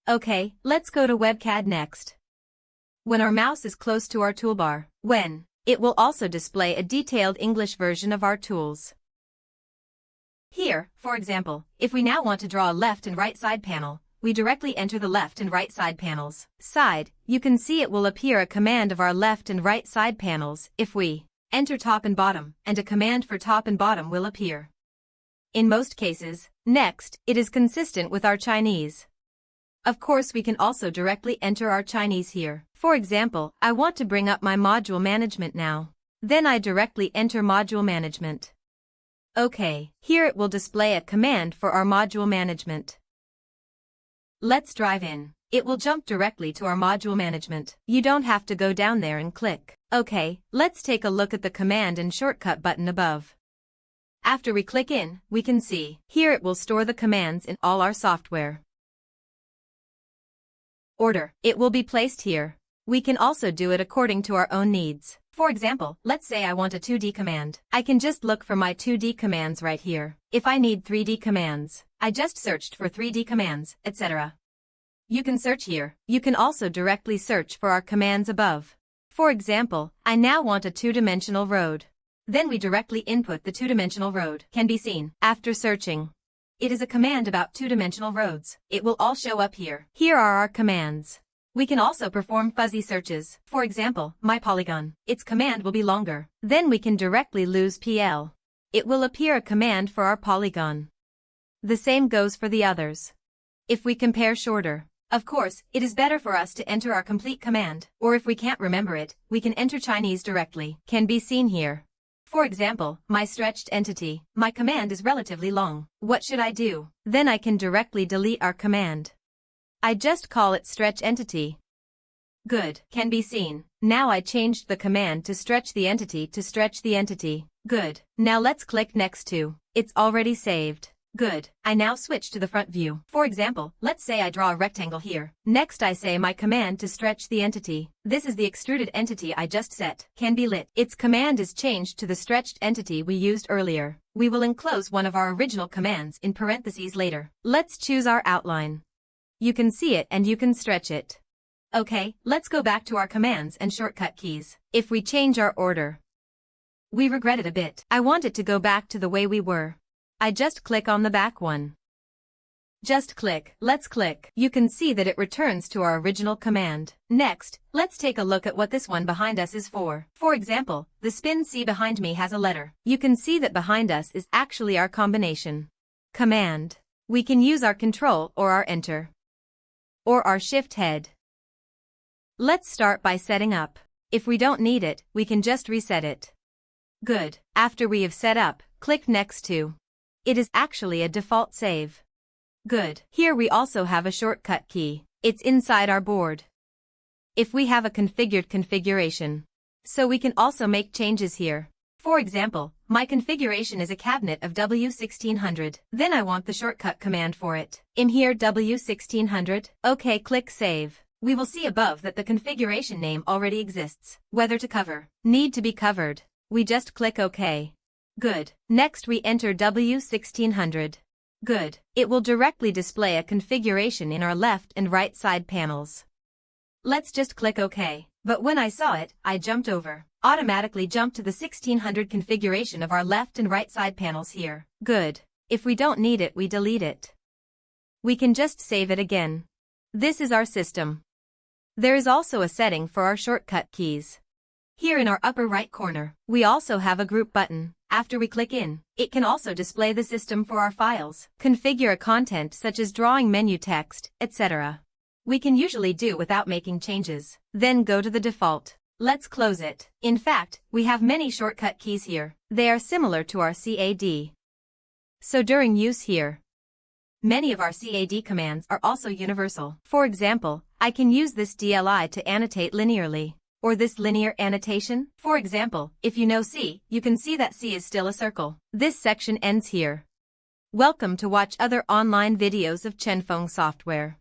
Okay, let's go to WebCAD next. When our mouse is close to our toolbar, it will also display a detailed English version of our tools. Here, for example, if we now want to draw a left and right side panel, we directly enter the left and right side panels. You can see it will appear a command of our left and right side panels if we enter top and bottom, and a command for top and bottom will appear. In most cases, next, it is consistent with our Chinese. Of course, we can also directly enter our Chinese here. For example, I want to bring up my module management now. Then I directly enter module management. Okay, here it will display a command for our module management. Let's drive in. It will jump directly to our module management. You don't have to go down there and click. Okay, let's take a look at the command and shortcut button above. After we click in, we can see, here it will store the commands in all our software. Order. It will be placed here. We can also do it according to our own needs. For example, let's say I want a 2D command. I can just look for my 2D commands right here. If I need 3D commands, I just searched for 3D commands, etc. You can search here. You can also directly search for our commands above. For example, I now want a 2-dimensional road. Then we directly input the 2-dimensional road. Can be seen. After searching, it is a command about 2-dimensional roads. It will all show up here. Here are our commands. We can also perform fuzzy searches. For example, my polygon. Its command will be longer. Then we can directly lose PL. It will appear a command for our polygon. The same goes for the others. If we compare shorter, of course, it is better for us to enter our complete command, or if we can't remember it, we can enter Chinese directly. Can be seen here. For example, my stretched entity. My command is relatively long. What should I do? Then I can directly delete our command. I just call it stretch entity. Good. Can be seen. Now I changed the command to stretch the entity to stretch the entity. Good. Now let's click next to. It's already saved. Good. I now switch to the front view. For example, let's say I draw a rectangle here. Next I say my command to stretch the entity. This is the extruded entity I just set. Can be lit. Its command is changed to the stretched entity we used earlier. We will enclose one of our original commands in parentheses later. Let's choose our outline. You can see it and you can stretch it. Okay, let's go back to our commands and shortcut keys. If we change our order, we regret it a bit. I want it to go back to the way we were. I just click on the back one. Just click. Let's click. You can see that it returns to our original command. Next, let's take a look at what this one behind us is for. For example, the spin C behind me has a letter. You can see that behind us is actually our combination command. We can use our control or our enter or our shift head. Let's start by setting up. If we don't need it, we can just reset it. Good. After we have set up, click next to. It is actually a default save. Good. Here we also have a shortcut key. It's inside our board. If we have a configured configuration, so we can also make changes here. For example, my configuration is a cabinet of W1600. Then I want the shortcut command for it. In here W1600. Okay, click save. We will see above that the configuration name already exists. Whether to cover, need to be covered. We just click OK. Good. Next we enter W1600. Good. It will directly display a configuration in our left and right side panels. Let's just click OK. But when I saw it, I jumped over. Automatically jumped to the 1600 configuration of our left and right side panels here. Good. If we don't need it, we delete it. We can just save it again. This is our system. There is also a setting for our shortcut keys. Here in our upper right corner, we also have a group button. After we click in, it can also display the system for our files, configure a content such as drawing menu text, etc. We can usually do without making changes. Then go to the default. Let's close it. In fact, we have many shortcut keys here. They are similar to our CAD. So during use here, many of our CAD commands are also universal. For example, I can use this DLI to annotate linearly, or this linear annotation. For example, if you know C, you can see that C is still a circle. This section ends here. Welcome to watch other online videos of Chenfeng software.